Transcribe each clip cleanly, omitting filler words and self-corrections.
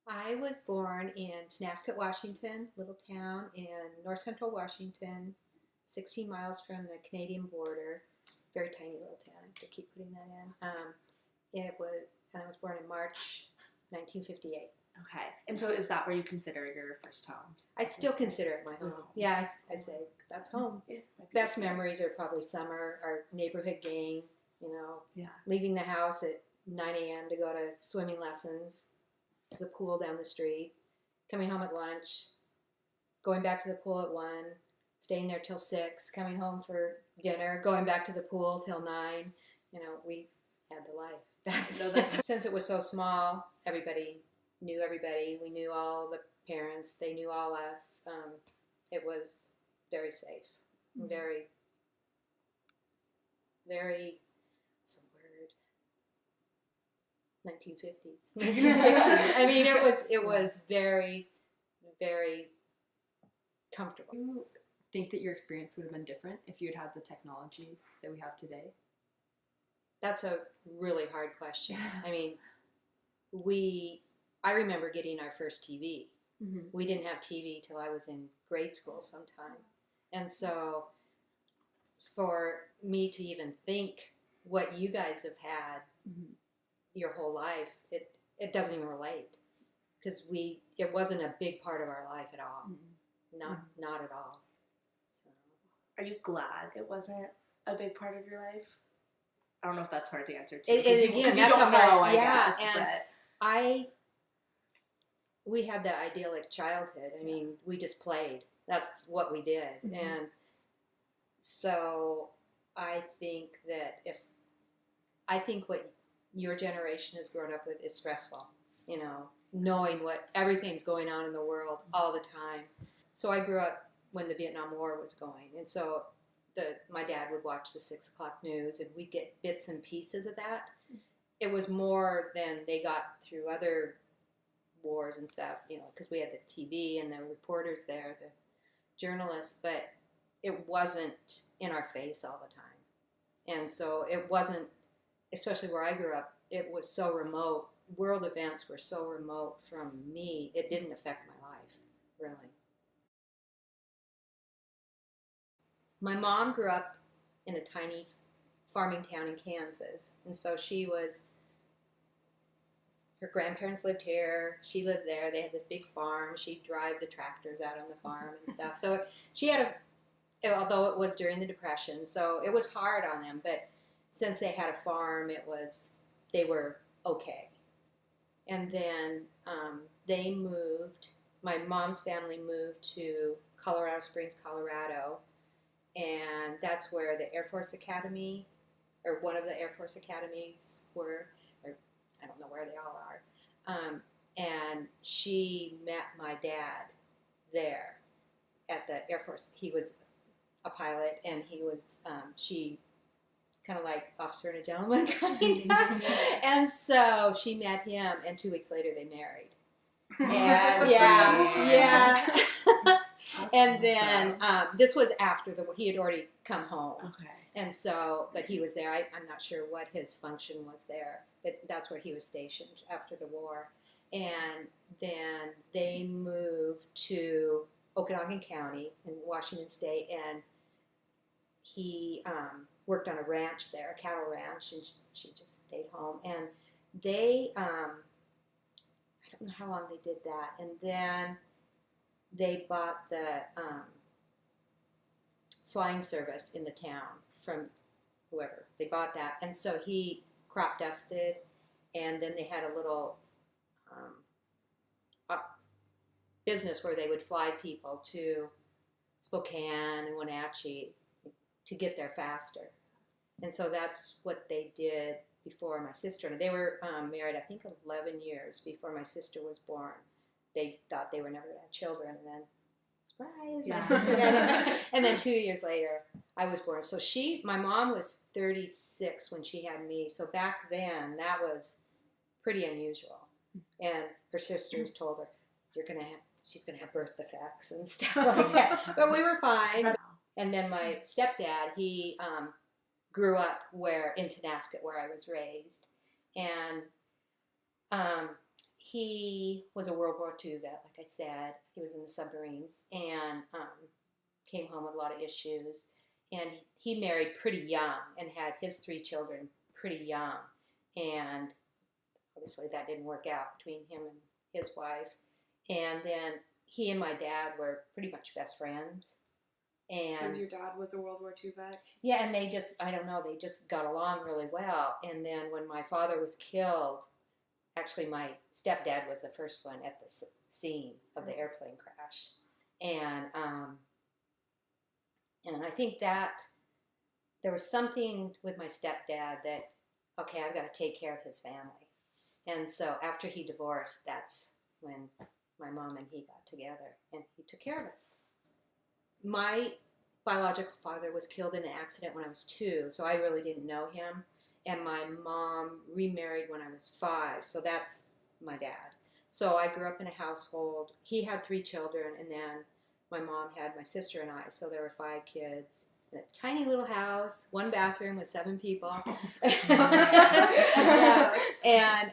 I was born in Tonasket, Washington, little town in north central Washington, 16 miles from the Canadian border. Very tiny little town. I have to keep putting that in. I was born in March 1958. Okay. And so is that where you consider your first home? I'd still consider it my home. Yeah, I say that's home. Best memories are probably summer, our neighborhood gang, leaving the house at 9 a.m. to go to swimming lessons, to the pool down the street, coming home at lunch, going back to the pool at 1, staying there till 6, coming home for dinner, going back to the pool till 9. We had the life. Since it was so small, everybody knew everybody. We knew all the parents. They knew all us. It was very safe. Mm-hmm. Very, what's the word? 1950s, 1960s. I mean, it was very, very comfortable. Do you think that your experience would have been different if you had the technology that we have today? That's a really hard question. I mean, I remember getting our first TV. Mm-hmm. We didn't have TV till I was in grade school sometime. And so for me to even think what you guys have had mm-hmm. your whole life, it doesn't even relate. Because it wasn't a big part of our life at all. Mm-hmm. Not at all. So. Are you glad it wasn't a big part of your life? I don't know if that's hard to answer too. Again, you don't know, I guess. And we had that idyllic childhood. I mean, we just played. That's what we did. Mm-hmm. And so I think what your generation has grown up with is stressful, knowing what everything's going on in the world all the time. So I grew up when the Vietnam War was going. And so my dad would watch the 6 o'clock news, and we'd get bits and pieces of that. It was more than they got through other wars and stuff, because we had the TV and the reporters there, the journalists, but it wasn't in our face all the time. And so it wasn't, especially where I grew up, it was so remote. World events were so remote from me, it didn't affect my life, really. My mom grew up in a tiny farming town in Kansas, and so her grandparents lived here, she lived there, they had this big farm, she'd drive the tractors out on the farm and stuff. So she had although it was during the Depression, so it was hard on them, but since they had a farm, they were okay. And then my mom's family moved to Colorado Springs, Colorado, and that's where the Air Force Academy, or one of the Air Force Academies were, or I don't know where they all are. And she met my dad there at the Air Force. He was a pilot, and he was, she kind of like officer and a gentleman kind of. And so she met him, and 2 weeks later they married. And yeah. And then this was after he had already come home. Okay. And so, but he was there. I'm not sure what his function was there, but that's where he was stationed after the war. And then they moved to Okanagan County in Washington State, and he worked on a ranch there, a cattle ranch, and she just stayed home. And they, I don't know how long they did that. And then they bought the flying service in the town from whoever. They bought that. And so he crop dusted, and then they had a little business where they would fly people to Spokane and Wenatchee to get there faster. And so that's what they did before my sister. They were married, I think, 11 years before my sister was born. They thought they were never going to have children, and then, surprise, my sister did. And then 2 years later, I was born. So my mom was 36 when she had me. So back then, that was pretty unusual. And her sisters told her, she's going to have birth defects and stuff like that. But we were fine. And then my stepdad, he grew up in Tonasket, where I was raised. And he was a World War II vet, like I said. He was in the submarines and came home with a lot of issues. And he married pretty young and had his 3 children pretty young. And obviously that didn't work out between him and his wife. And then he and my dad were pretty much best friends. Because your dad was a World War II vet? Yeah, and they just, I don't know, they just got along really well. And then when my father was killed, actually my stepdad was the first one at the scene of the airplane crash. And I think that there was something with my stepdad that, okay, I've got to take care of his family. And so after he divorced, that's when my mom and he got together, and he took care of us. My biological father was killed in an accident when I was 2, so I really didn't know him. And my mom remarried when I was 5, so that's my dad. So I grew up in a household. He had 3 children, and then my mom had my sister and I, so there were 5 kids. In a tiny little house, 1 bathroom with 7 people. Yeah. And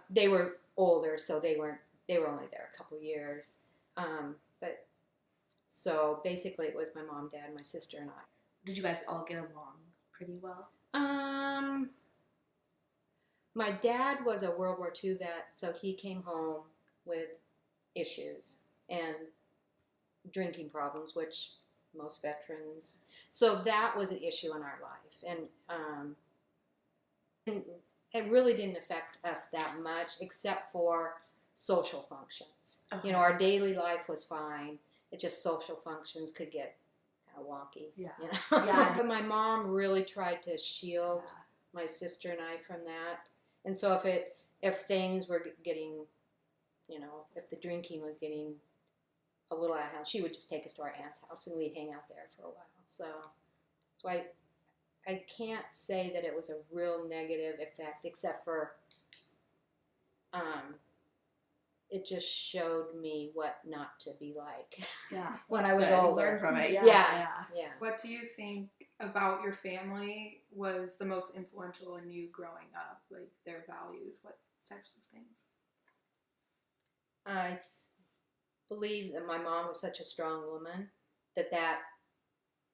they were older, so they were only there a couple years. But so basically, it was my mom, dad, my sister, and I. Did you guys all get along pretty well? My dad was a World War II vet, so he came home with issues and drinking problems, which most veterans. So that was an issue in our life, and it really didn't affect us that much, except for social functions. Okay. You know, our daily life was fine. It just social functions could get kind of wonky. Yeah. You know? Yeah. But my mom really tried to shield my sister and I from that. And so if things were getting, you know, if the drinking was getting a little out of hand, she would just take us to our aunt's house and we'd hang out there for a while. So I can't say that it was a real negative effect, except for it just showed me what not to be like. Yeah. When I was older. Learn from it. Yeah. What do you think about your family was the most influential in you growing up? Like their values, what types of things? I believe that my mom was such a strong woman that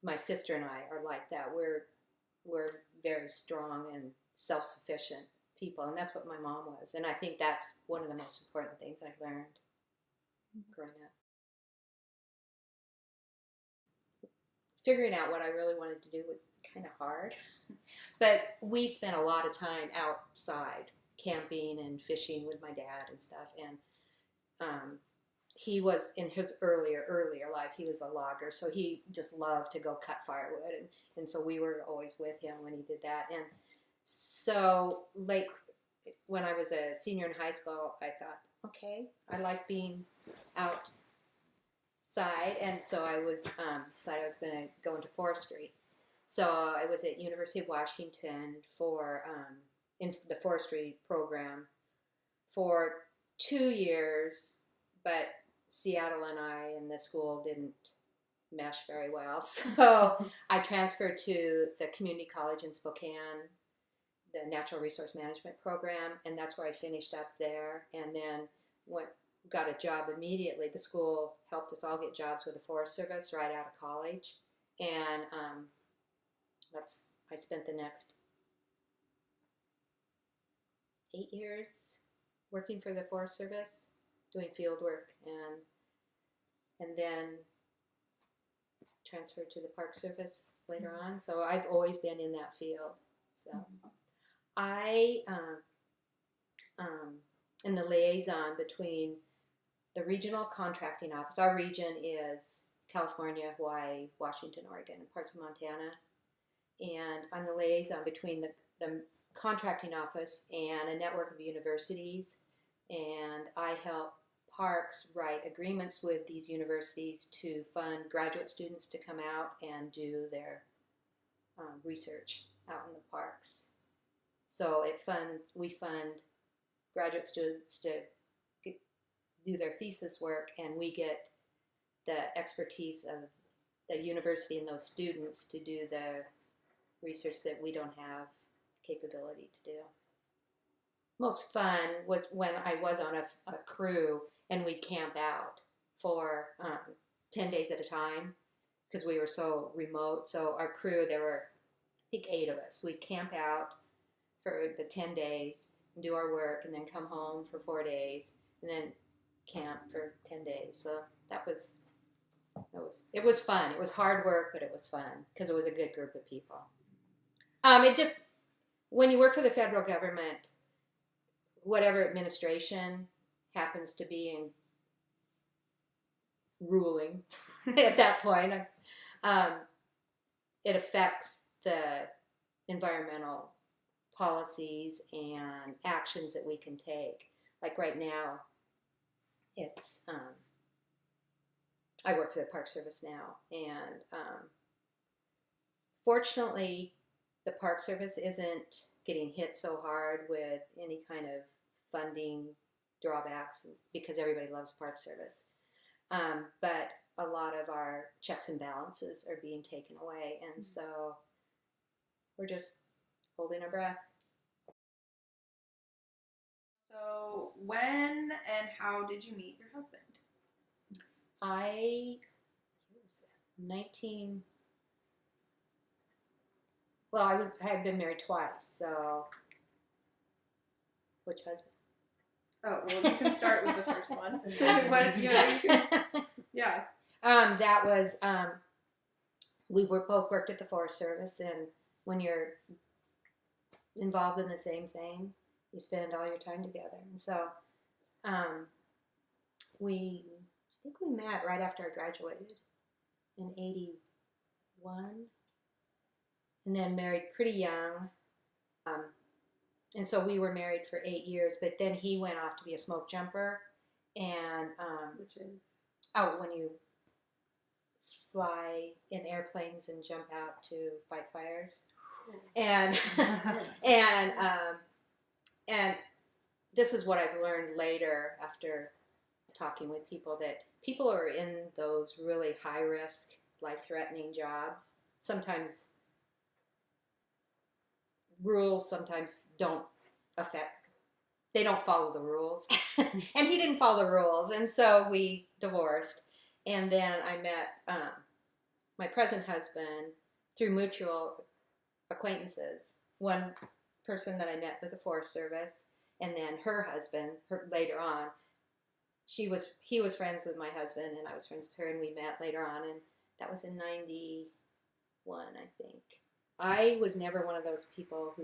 my sister and I are like that. We're very strong and self-sufficient people, and that's what my mom was. And I think that's one of the most important things I learned growing up. Figuring out what I really wanted to do was kind of hard, but we spent a lot of time outside camping and fishing with my dad and stuff. And he was, in his earlier life, he was a logger, so he just loved to go cut firewood, and so we were always with him when he did that. And so, like, when I was a senior in high school, I thought, okay, I like being outside, and so I was decided I was going to go into forestry. So I was at University of Washington for in the forestry program for 2 years, but Seattle and I and the school didn't mesh very well. So I transferred to the community college in Spokane, the natural resource management program, and that's where I finished up there. And then got a job immediately. The school helped us all get jobs with the Forest Service right out of college. And I spent the next 8 years working for the Forest Service, doing field work, and then transferred to the Park Service later on. So I've always been in that field. So I am the liaison between the regional contracting office. Our region is California, Hawaii, Washington, Oregon, and parts of Montana. And I'm the liaison between the contracting office and a network of universities. And I help parks write agreements with these universities to fund graduate students to come out and do their research out in the parks. So we fund graduate students to do their thesis work, and we get the expertise of the university and those students to do the research that we don't have capability to do. most fun was when I was on a crew and we'd camp out for 10 days at a time because we were so remote. So our crew, there were, I think, 8 of us. We'd camp out for the 10 days and do our work and then come home for 4 days and then camp for 10 days. So it was fun. It was hard work, but it was fun because it was a good group of people. It just, when you work for the federal government, whatever administration happens to be in ruling at that point, it affects the environmental policies and actions that we can take. Like right now, it's I work for the Park Service now, and fortunately, the Park Service isn't getting hit so hard with any kind of funding drawbacks because everybody loves Park Service. But a lot of our checks and balances are being taken away, and so we're just holding our breath. So, when and how did you meet your husband? I was 19. Well, I had been married twice, so which husband? Oh, well, you can start with the first one. But, yeah. That was we were both worked at the Forest Service, and when you're involved in the same thing, you spend all your time together. And so I think we met right after I graduated in 81, and then married pretty young. And so we were married for 8 years, but then he went off to be a smoke jumper, and Which is? oh, when you fly in airplanes and jump out to fight fires, and and this is what I've learned later after talking with people, that people who are in those really high risk, life threatening jobs, sometimes rules sometimes don't they don't follow the rules. And he didn't follow the rules, and so we divorced. And then I met my present husband through mutual acquaintances. One person that I met with the Forest Service, and then her husband, later on. He was friends with my husband, and I was friends with her, and we met later on, and that was in 91, I think. I was never one of those people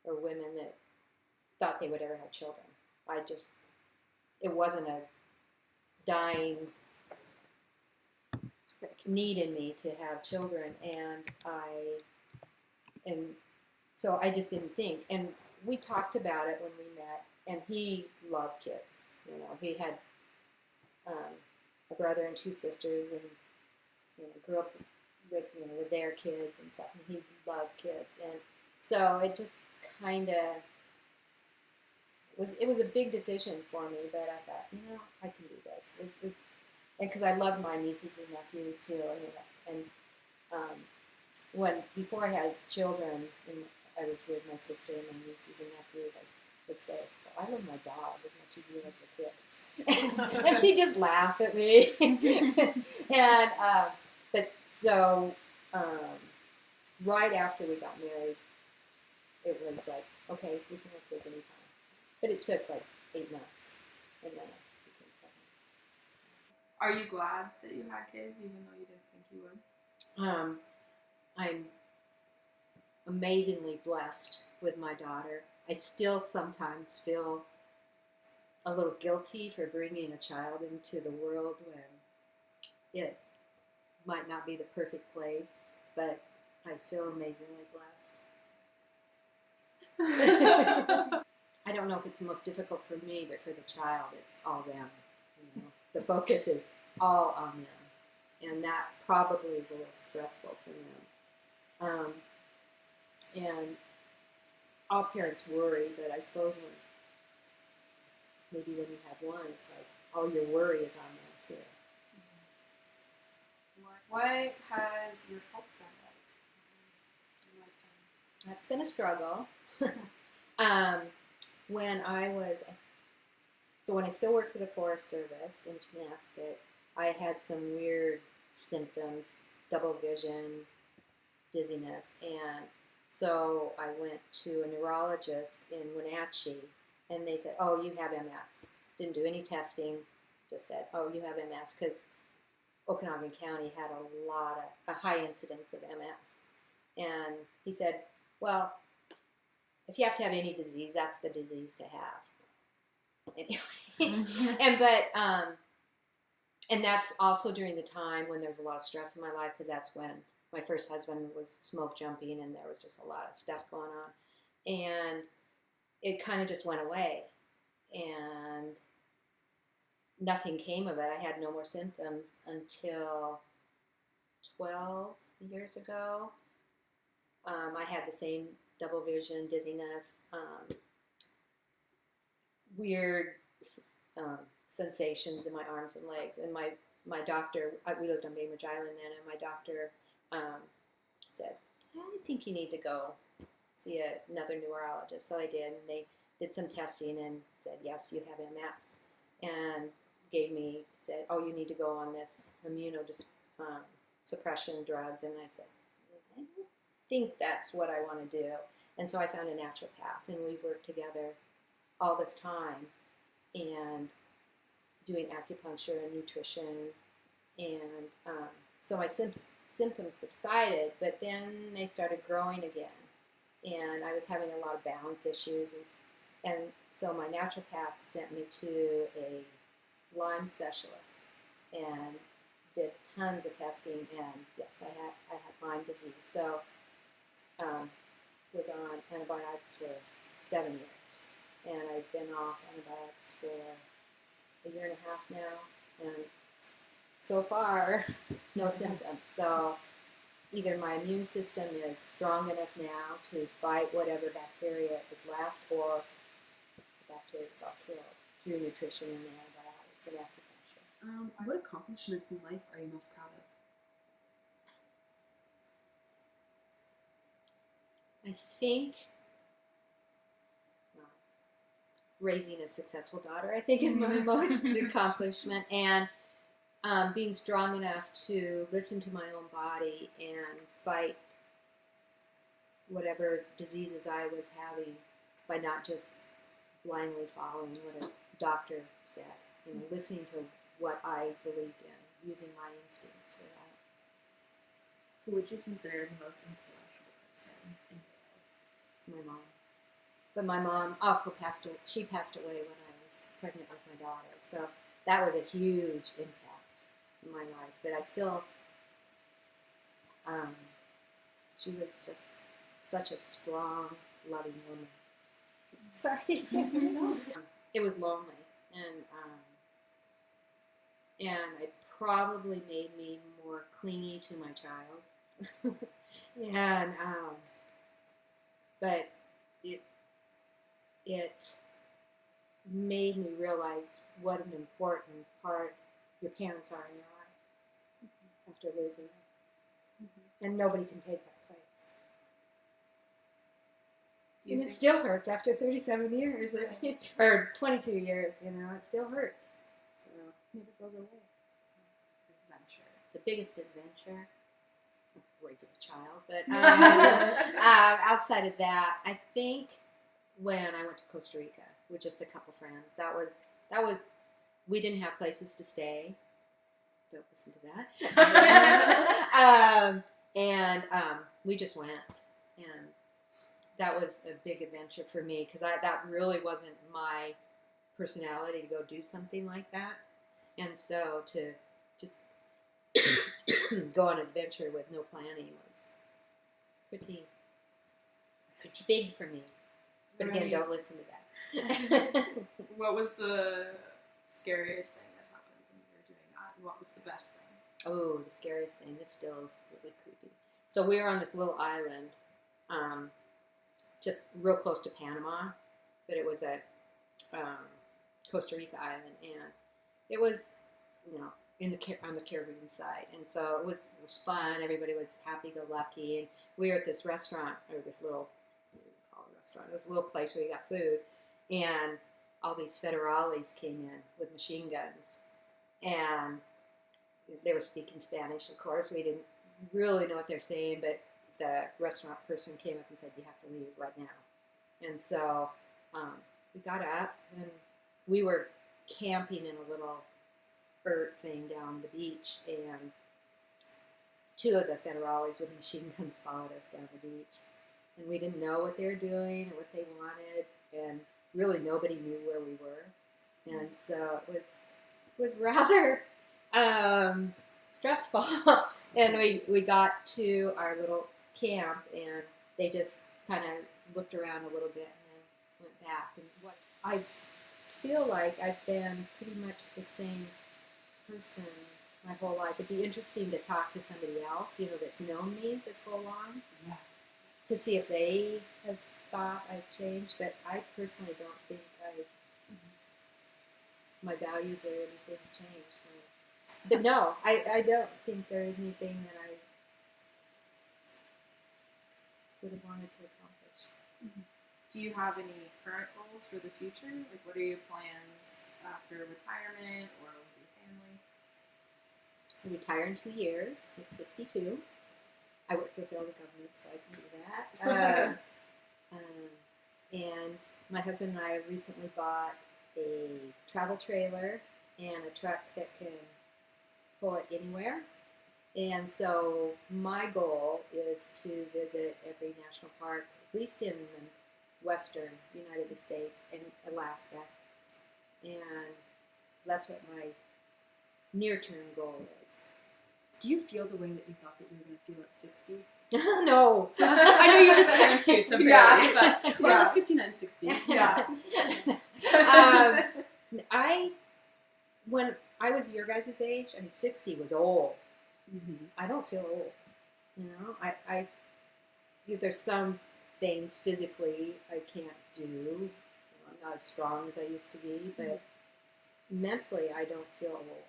or women that thought they would ever have children. It wasn't a dying need in me to have children, and so I just didn't think. And we talked about it when we met, and he loved kids. He had a brother and 2 sisters, and grew up with their kids and stuff, and he loved kids, and so it just kind of it was a big decision for me, but I thought, I can do this. And because I loved my nieces and nephews too, and before I had children, and I was with my sister and my nieces and nephews, I would say, well, I love my dog as much as you love your kids. And she'd just laugh at me. And but so right after we got married, it was like, okay, we can have kids anytime. But it took like 8 months, and then I became pregnant. Are you glad that you had kids, even though you didn't think you would? I'm amazingly blessed with my daughter. I still sometimes feel a little guilty for bringing a child into the world when it might not be the perfect place, but I feel amazingly blessed. I don't know if it's the most difficult for me, but for the child, it's all them. The focus is all on them, and that probably is a little stressful for them. And all parents worry, but I suppose maybe when you have one, it's like all your worry is on them too. What has your health been like in your lifetime? That's been a struggle. when when I still worked for the Forest Service in Tonasket, I had some weird symptoms, double vision, dizziness, and so I went to a neurologist in Wenatchee, and they said, "Oh, you have MS." Didn't do any testing, just said, "Oh, you have MS," because Okanagan County had a high incidence of MS, and he said, "Well, if you have to have any disease, that's the disease to have." Anyway, and that's also during the time when there was a lot of stress in my life, because that's when my first husband was smoke jumping, and there was just a lot of stuff going on, and it kind of just went away, and nothing came of it. I had no more symptoms until 12 years ago. I had the same double vision, dizziness, weird sensations in my arms and legs. And my doctor, we lived on Bainbridge Island then, and my doctor said, "I think you need to go see another neurologist." So I did, and they did some testing and said, "Yes, you have MS." And said, "Oh, you need to go on this immunosuppression drugs." And I said, "I don't think that's what I want to do." And so I found a naturopath, and we've worked together all this time, and doing acupuncture and nutrition, and so my symptoms subsided, but then they started growing again, and I was having a lot of balance issues, and so my naturopath sent me to a Lyme specialist and did tons of testing, and yes, I had Lyme disease. So was on antibiotics for 7 years, and I've been off antibiotics for a year and a half now, and so far no symptoms. So either my immune system is strong enough now to fight whatever bacteria is left, or the bacteria is all killed through nutrition and antibiotics and acupuncture. What accomplishments in life are you most proud of? I think raising a successful daughter, I think, is my most accomplishment, and being strong enough to listen to my own body and fight whatever diseases I was having by not just blindly following what a doctor said, listening to what I believed in, using my instincts for that. Who would you consider the most influential person in your life? My mom. But my mom also passed away. She passed away when I was pregnant with my daughter. So that was a huge impact in my life. But I still, she was just such a strong, loving woman. Sorry. It was lonely. And it probably made me more clingy to my child. And, but it made me realize what an important part your parents are in your life after losing them. And nobody can take that place. And it still hurts after 37 years, or 22 years, it still hurts. So it never goes away. Adventure. The biggest adventure, raising a child, but outside of that, I think when I went to Costa Rica with just a couple friends, that was we didn't have places to stay. Don't listen to that. And we just went, and that was a big adventure for me, because that really wasn't my personality to go do something like that, and so to just go on an adventure with no planning was pretty big for me. But again, don't listen to that. What was the scariest thing that happened when you were doing that? And what was the best thing? Oh, the scariest thing. This still is really creepy. So we were on this little island, just real close to Panama, but it was a Costa Rica island, and it was, on the Caribbean side, and so it was fun. Everybody was happy-go-lucky, and we were at this restaurant, or this little, what do you call it, restaurant? It was a little place where you got food, and all these federales came in with machine guns, and they were speaking Spanish. Of course, we didn't really know what they're saying, but the restaurant person came up and said, "You have to leave right now." And so we got up, and we were camping in a little yurt thing down the beach, and two of the federales with machine guns followed us down the beach, and we didn't know what they were doing or what they wanted, and really nobody knew where we were, and so it was rather stressful. And we got to our little camp, and they just kind of looked around a little bit and then went back. And what I feel like I've been pretty much the same person my whole life. It'd be interesting to talk to somebody else, that's known me this whole long, Yeah. to see if they have thought I've changed. But I personally don't think my values or anything changed. But no, I don't think there is anything that I would have wanted to accomplish. Do you have any current goals for the future? Like, what are your plans after retirement or with your family? I retire in 2 years at 62. I work for the federal government, so I can do that. And my husband and I have recently bought a travel trailer and a truck that can pull it anywhere. And so my goal is to visit every national park, at least in the western United States and Alaska. And that's what my near-term goal is. Do you feel the way that you thought that you were going to feel at 60? No. I know you just turned 2, so barely, Yeah. but Yeah. like 59, 60. Yeah. When I was your guys' age, 60 was old. Mm-hmm. I don't feel old. I there's some things physically I can't do. I'm not as strong as I used to be, but mentally I don't feel old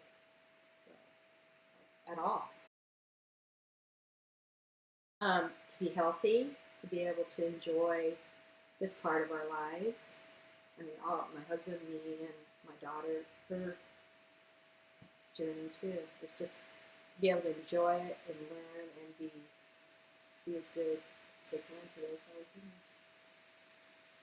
at all. To be healthy, to be able to enjoy this part of our lives. My husband, me, and my daughter, her journey too. It's just to be able to enjoy it and learn and be as good as they can today.